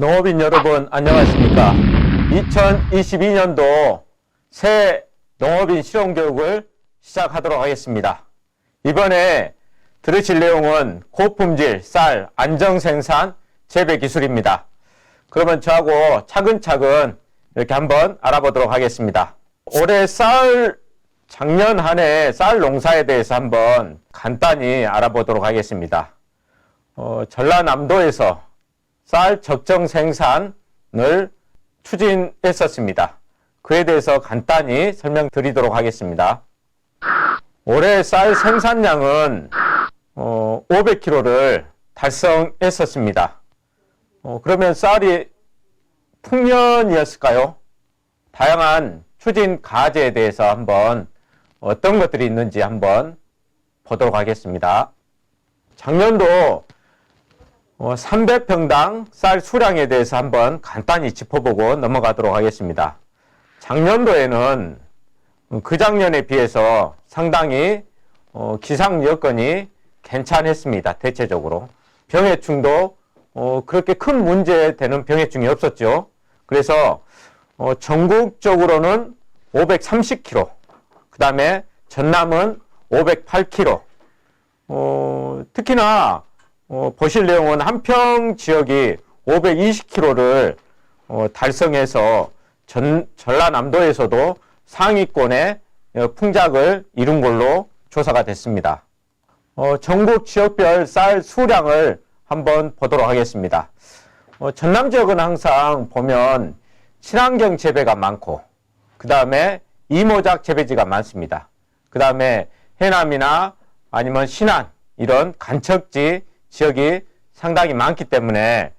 농업인 여러분 안녕하십니까. 2022년도 새 농업인 실용교육을 시작하도록 하겠습니다. 이번에 들으실 내용은 고품질 쌀 안정생산 재배 기술입니다. 그러면 저하고 차근차근 이렇게 한번 알아보도록 하겠습니다. 올해 작년 한 해 쌀 농사에 대해서 한번 간단히 알아보도록 하겠습니다. 전라남도에서 쌀 적정 생산을 추진했었습니다. 그에 대해서 간단히 설명드리도록 하겠습니다. 올해 쌀 생산량은 500kg를 달성했었습니다. 그러면 쌀이 풍년이었을까요? 다양한 추진 과제에 대해서 한번 어떤 것들이 있는지 한번 보도록 하겠습니다. 작년도 300평당 쌀 수량에 대해서 한번 간단히 짚어보고 넘어가도록 하겠습니다. 작년도에는 그 작년에 비해서 상당히 기상 여건이 괜찮았습니다. 대체적으로 병해충도 그렇게 큰 문제되는 병해충이 없었죠. 그래서 전국적으로는 530kg, 그 다음에 전남은 508kg, 특히나 보실 내용은 한평 지역이 520kg를 달성해서 전라남도에서도 상위권의 풍작을 이룬 걸로 조사가 됐습니다. 전국 지역별 쌀 수량을 한번 보도록 하겠습니다. 전남 지역은 항상 보면 친환경 재배가 많고, 그 다음에 이모작 재배지가 많습니다. 그 다음에 해남이나 아니면 신안 이런 간척지 지역이 상당히 많기 때문에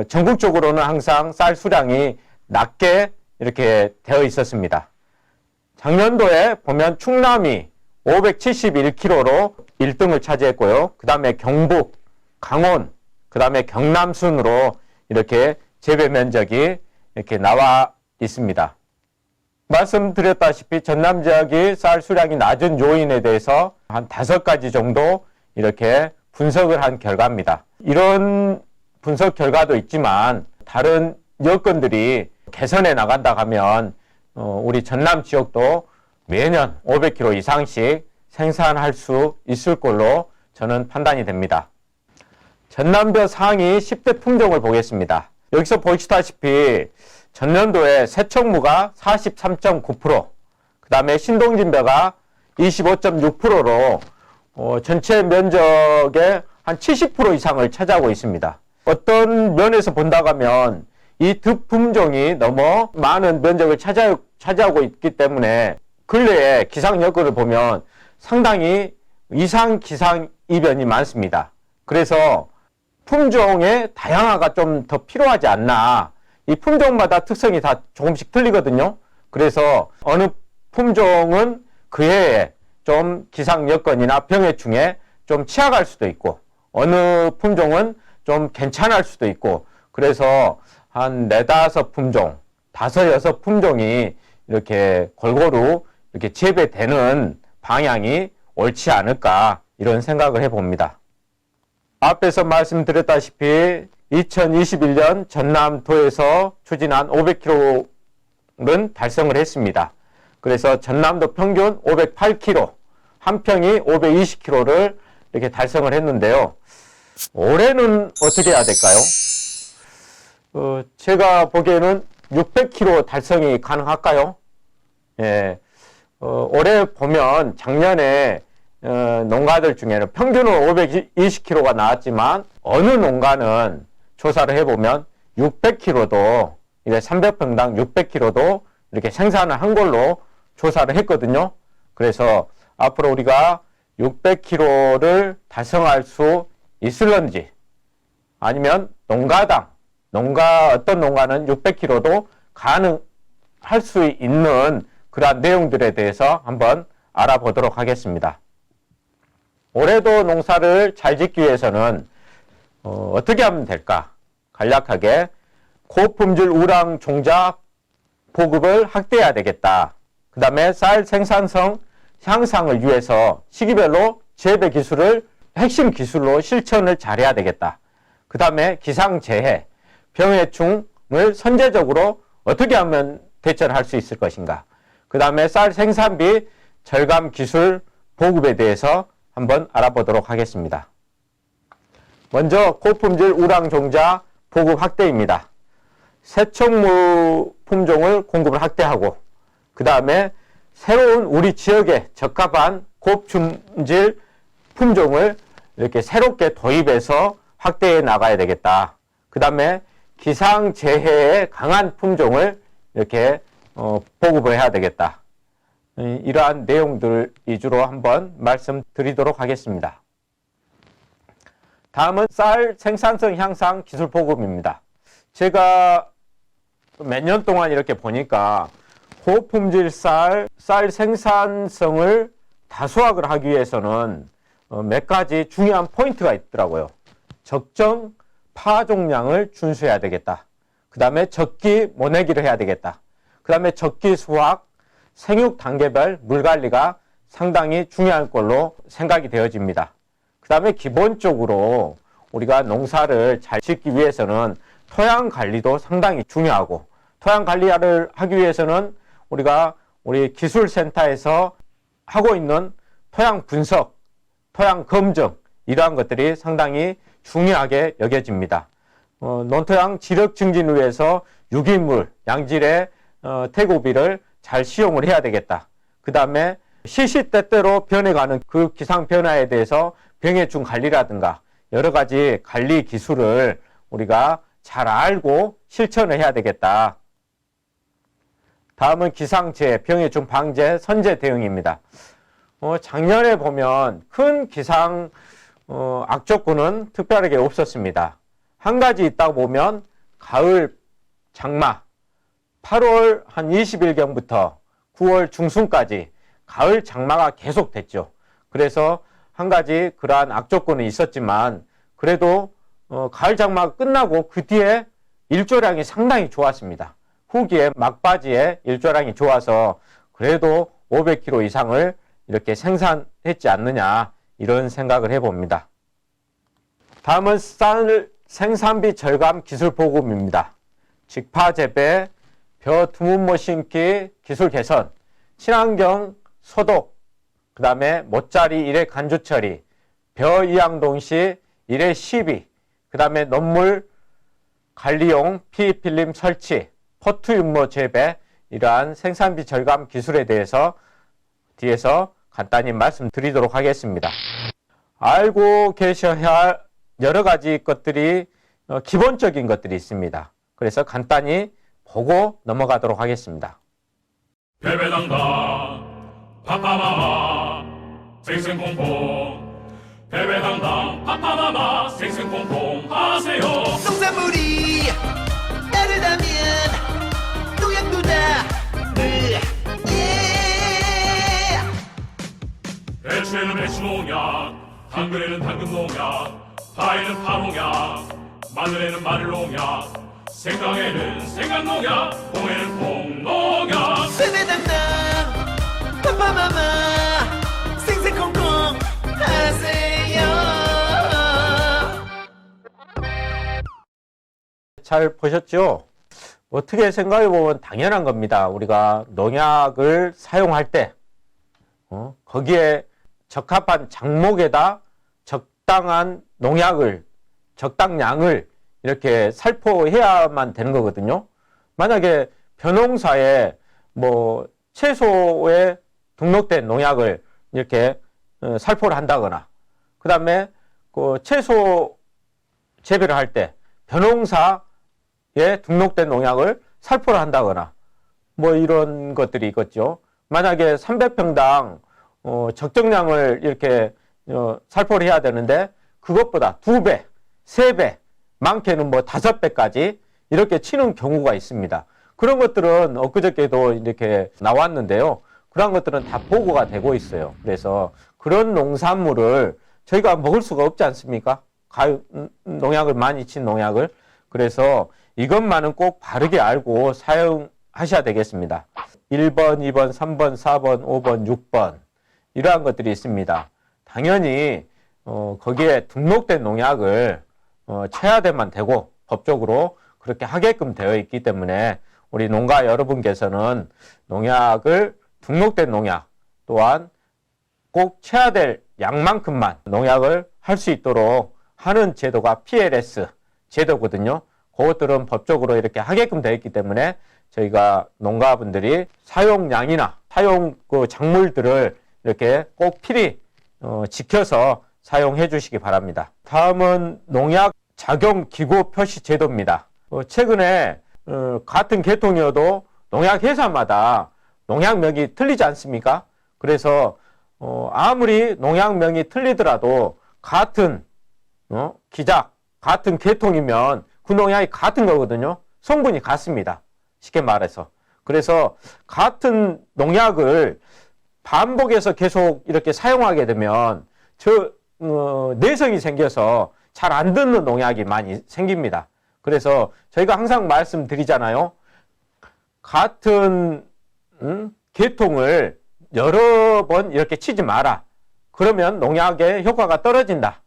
전국적으로는 항상 쌀 수량이 낮게 이렇게 되어 있었습니다. 작년도에 보면 충남이 571kg로 1등을 차지했고요. 그 다음에 경북, 강원, 그 다음에 경남 순으로 이렇게 재배 면적이 이렇게 나와 있습니다. 말씀드렸다시피 전남 지역이 쌀 수량이 낮은 요인에 대해서 한 5가지 정도 이렇게 분석을 한 결과입니다. 이런 분석 결과도 있지만 다른 여건들이 개선해 나간다 하면 우리 전남 지역도 매년 500kg 이상씩 생산할 수 있을 걸로 저는 판단이 됩니다. 전남도 상위 10대 품종을 보겠습니다. 여기서 보시다시피 전년도에 세척무가 43.9%, 그 다음에 신동진벼가 25.6%로 전체 면적의 한 70% 이상을 차지하고 있습니다. 어떤 면에서 본다고 하면 이 득품종이 너무 많은 면적을 차지하고 있기 때문에 근래에 기상 여건을 보면 상당히 이상 기상 이변이 많습니다. 그래서 품종의 다양화가 좀 더 필요하지 않나. 이 품종마다 특성이 다 조금씩 틀리거든요. 그래서 어느 품종은 그 해에 좀 기상 여건이나 병해충에 좀 취약할 수도 있고, 어느 품종은 좀 괜찮을 수도 있고, 그래서 한 4-5품종, 5-6품종이 이렇게 골고루 이렇게 재배되는 방향이 옳지 않을까, 이런 생각을 해봅니다. 앞에서 말씀드렸다시피 2021년 전남도에서 추진한 500kg는 달성을 했습니다. 그래서 전남도 평균 508kg, 한평이 520kg를 이렇게 달성을 했는데요. 올해는 어떻게 해야 될까요? 제가 보기에는 600kg 달성이 가능할까요? 예. 올해 보면 작년에 농가들 중에는 평균은 520kg가 나왔지만 어느 농가는 조사를 해보면 600kg도, 300평당 600kg도 이렇게 생산을 한 걸로 조사를 했거든요. 그래서 앞으로 우리가 600kg를 달성할 수 있을런지, 아니면 어떤 농가는 600kg도 가능할 수 있는 그러한 내용들에 대해서 한번 알아보도록 하겠습니다. 올해도 농사를 잘 짓기 위해서는 어떻게 하면 될까? 간략하게 고품질 우량 종자 보급을 확대해야 되겠다. 그 다음에 쌀 생산성 향상을 위해서 시기별로 재배 기술을 핵심 기술로 실천을 잘해야 되겠다. 그 다음에 기상재해, 병해충을 선제적으로 어떻게 하면 대처를 할 수 있을 것인가. 그 다음에 쌀 생산비 절감 기술 보급에 대해서 한번 알아보도록 하겠습니다. 먼저 고품질 우량종자 보급 확대입니다. 새총무 품종을 공급을 확대하고, 그 다음에 새로운 우리 지역에 적합한 고품질 품종을 이렇게 새롭게 도입해서 확대해 나가야 되겠다. 그 다음에 기상재해에 강한 품종을 이렇게 보급을 해야 되겠다. 이러한 내용들 위주로 한번 말씀드리도록 하겠습니다. 다음은 쌀 생산성 향상 기술 보급입니다. 제가 몇 년 동안 이렇게 보니까 고품질 쌀 생산성을 다수확을 하기 위해서는 몇 가지 중요한 포인트가 있더라고요. 적정 파종량을 준수해야 되겠다. 그 다음에 적기 모내기를 해야 되겠다. 그 다음에 적기 수확, 생육 단계별 물 관리가 상당히 중요한 걸로 생각이 되어집니다. 그 다음에 기본적으로 우리가 농사를 잘 짓기 위해서는 토양 관리도 상당히 중요하고, 토양 관리를 하기 위해서는 우리가 우리 기술센터에서 하고 있는 토양 분석, 토양 검증, 이러한 것들이 상당히 중요하게 여겨집니다. 논토양 지력 증진을 위해서 유기물, 양질의 태고비를 잘 시용을 해야 되겠다. 그 다음에 시시때때로 변해가는 그 기상 변화에 대해서 병해충 관리라든가 여러 가지 관리 기술을 우리가 잘 알고 실천을 해야 되겠다. 다음은 기상재해, 병해충 방제, 선제 대응입니다. 작년에 보면 큰 기상 악조건은 특별하게 없었습니다. 한 가지 있다고 보면 가을 장마, 8월 한 20일경부터 9월 중순까지 가을 장마가 계속됐죠. 그래서 한 가지 그러한 악조건은 있었지만 그래도 가을 장마가 끝나고 그 뒤에 일조량이 상당히 좋았습니다. 후기에 막바지에 일조량이 좋아서 그래도 500kg 이상을 이렇게 생산했지 않느냐, 이런 생각을 해봅니다. 다음은 쌀 생산비 절감 기술 보급입니다. 직파 재배, 벼 두문모 심기 기술 개선, 친환경 소독, 그 다음에 모짜리 일회 간주 처리, 벼 이양동 시 일회 시비, 그 다음에 논물 관리용 피필름 설치, 포트 윤모 재배, 이러한 생산비 절감 기술에 대해서 뒤에서 간단히 말씀드리도록 하겠습니다. 알고 계셔야 할 여러 가지 것들이 기본적인 것들이 있습니다. 그래서 간단히 보고 넘어가도록 하겠습니다. 패배당당 파파마마 생생콩콩, 패배당당 파파마마 생생콩콩 하세요. 농산물이 다르다면 농약도 다르. 배추에는 배추농약, 당근에는 당근농약, 파에는 파농약, 마늘에는 마늘농약, 생강에는 생강농약, 콩에는 콩농약. 패배당당 파파마마 생생콩콩 하세요. 잘 보셨죠? 어떻게 생각해보면 당연한 겁니다. 우리가 농약을 사용할 때 거기에 적합한 작목에다 적당한 농약을, 적당량을 이렇게 살포해야만 되는 거거든요. 만약에 벼농사에 채소에 등록된 농약을 이렇게 살포를 한다거나, 그 다음에 그 채소 재배를 할 때 벼농사에 등록된 농약을 살포를 한다거나 이런 것들이 있겠죠. 만약에 300평당 적정량을 이렇게 살포를 해야 되는데 그것보다 2배, 3배, 많게는 5배까지 이렇게 치는 경우가 있습니다. 그런 것들은 엊그저께도 이렇게 나왔는데요. 그런 것들은 다 보고가 되고 있어요. 그래서 그런 농산물을 저희가 먹을 수가 없지 않습니까? 농약을 많이 친 농약을. 그래서 이것만은 꼭 바르게 알고 사용하셔야 되겠습니다. 1번, 2번, 3번, 4번, 5번, 6번 이러한 것들이 있습니다. 당연히 거기에 등록된 농약을 쳐야 되만 되고 법적으로 그렇게 하게끔 되어 있기 때문에 우리 농가 여러분께서는 농약을 등록된 농약 또한 꼭 쳐야 될 양만큼만 농약을 할 수 있도록 하는 제도가 PLS 제도거든요. 그것들은 법적으로 이렇게 하게끔 되어 있기 때문에 저희가 농가분들이 사용량이나 사용 그 작물들을 이렇게 꼭 필히 지켜서 사용해 주시기 바랍니다. 다음은 농약 작용 기구 표시 제도입니다. 최근에 같은 계통이어도 농약 회사마다 농약명이 틀리지 않습니까? 그래서 아무리 농약명이 틀리더라도 같은 기작, 같은 계통이면 그 농약이 같은 거거든요. 성분이 같습니다. 쉽게 말해서. 그래서 같은 농약을 반복해서 계속 이렇게 사용하게 되면 내성이 생겨서 잘 안 듣는 농약이 많이 생깁니다. 그래서 저희가 항상 말씀드리잖아요. 같은 계통을 여러 번 이렇게 치지 마라. 그러면 농약의 효과가 떨어진다.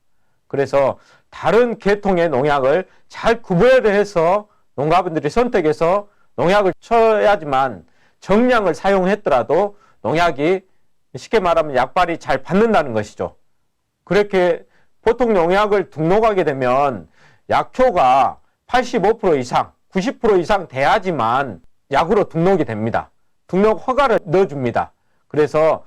그래서 다른 계통의 농약을 잘 구별해서 농가분들이 선택해서 농약을 쳐야지만 정량을 사용했더라도 농약이 쉽게 말하면 약발이 잘 받는다는 것이죠. 그렇게 보통 농약을 등록하게 되면 약효가 85% 이상, 90% 이상 돼야지만 약으로 등록이 됩니다. 등록 허가를 넣어줍니다. 그래서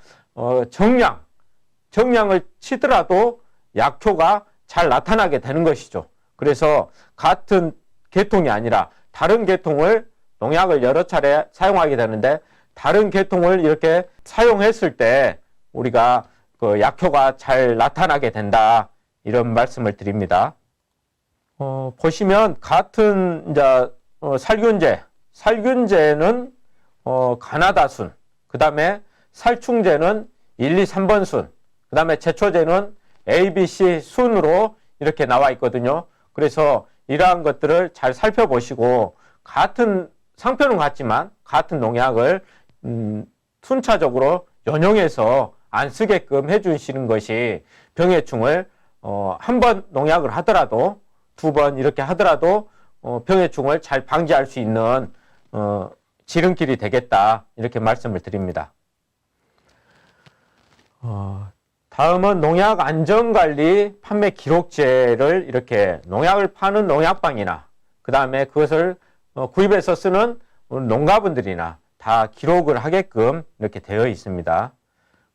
정량을 치더라도 약효가 잘 나타나게 되는 것이죠. 그래서 같은 계통이 아니라 다른 계통을 농약을 여러 차례 사용하게 되는데 다른 계통을 이렇게 사용했을 때 우리가 그 약효가 잘 나타나게 된다. 이런 말씀을 드립니다. 보시면 같은 이제 살균제는 가나다순, 그 다음에 살충제는 1, 2, 3번 순, 그 다음에 제초제는 A, B, C 순으로 이렇게 나와 있거든요. 그래서 이러한 것들을 잘 살펴보시고 같은 상표는 같지만 같은 농약을 순차적으로 연용해서 안 쓰게끔 해주시는 것이 병해충을 한 번 농약을 하더라도 두 번 이렇게 하더라도 병해충을 잘 방지할 수 있는 지름길이 되겠다 이렇게 말씀을 드립니다. 다음은 농약 안전관리 판매 기록제를 이렇게 농약을 파는 농약방이나 그 다음에 그것을 구입해서 쓰는 농가분들이나 다 기록을 하게끔 이렇게 되어 있습니다.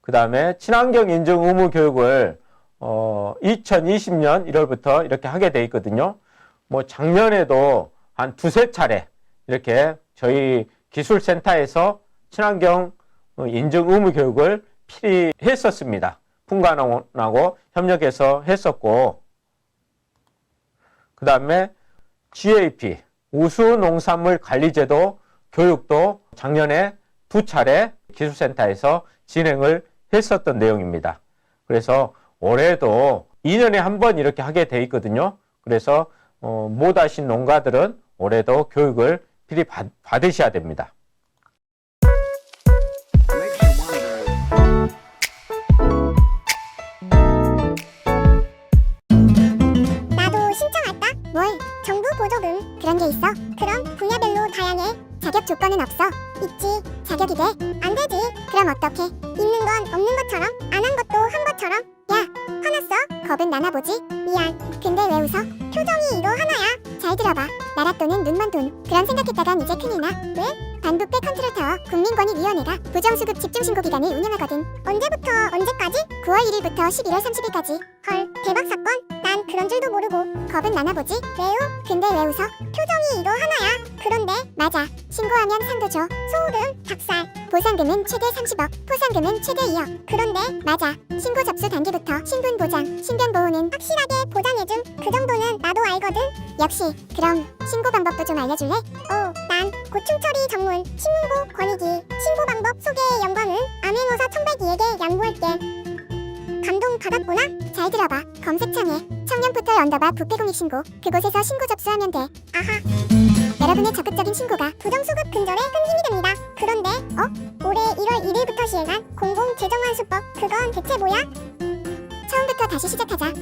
그 다음에 친환경 인증 의무 교육을 2020년 1월부터 이렇게 하게 돼 있거든요. 뭐 작년에도 한 두세 차례 이렇게 저희 기술센터에서 친환경 인증 의무 교육을 필히 했었습니다. 풍간원하고 협력해서 했었고, 그 다음에 GAP 우수농산물 관리제도 교육도 작년에 두 차례 기술센터에서 진행을 했었던 내용입니다. 그래서 올해도 2년에 한 번 이렇게 하게 돼 있거든요. 그래서 못 하신 농가들은 올해도 교육을 필히 받으셔야 됩니다. 나도 신청할까? 뭘? 정부 보조금 그런 게 있어? 그럼 분야별로 다양해. 자격 조건은 없어. 있지. 자격이 돼? 안 되지. 그럼 어떡해? 있는 건 없는 것처럼 안 한 것도 한 것처럼. 야, 화났어? 겁은 나나보지? 미안. 근데 왜 웃어? 표정이 이거 하나야. 잘 들어봐. 나라 돈은 눈만 돈. 그런 생각했다간 이제 큰일 나. 왜? 반부패 컨트롤 타워 국민권익위원회가 부정수급 집중신고 기간을 운영하거든. 언제부터 언제까지? 9월 1일부터 11월 30일까지. 헐, 대박 사건? 난 그런 줄도 모르고. 겁은 나나보지? 왜요? 근데 왜 웃어? 표정이 이거 하나야. 그런데 맞아. 신고하면 상도 줘. 소호름, 닭살. 보상금은 최대 30억, 포상금은 최대 2억. 그런데 맞아. 신고 접수 단계부터 신분 보장, 신변 보호는 확실하게 보장해줌. 그 정도는 나도 알거든. 역시. 그럼 신고 방법도 좀 알려줄래? 난 고충 처리 전문 신문고 권익위 신고 방법 소개의 영광을 암행어사 청백이에게 양보할게. 감동 받았구나? 잘 들어봐. 검색창에 청년포털 _ 부패공익 신고 그곳에서 신고 접수하면 돼. 아하. 여러분의 적극적인 신고가 부정수급 근절에 큰 힘이 됩니다. 그런데 올해 1월 1일부터 시행한 공공재정환수법 그건 대체 뭐야? 처음부터 다시 시작하자.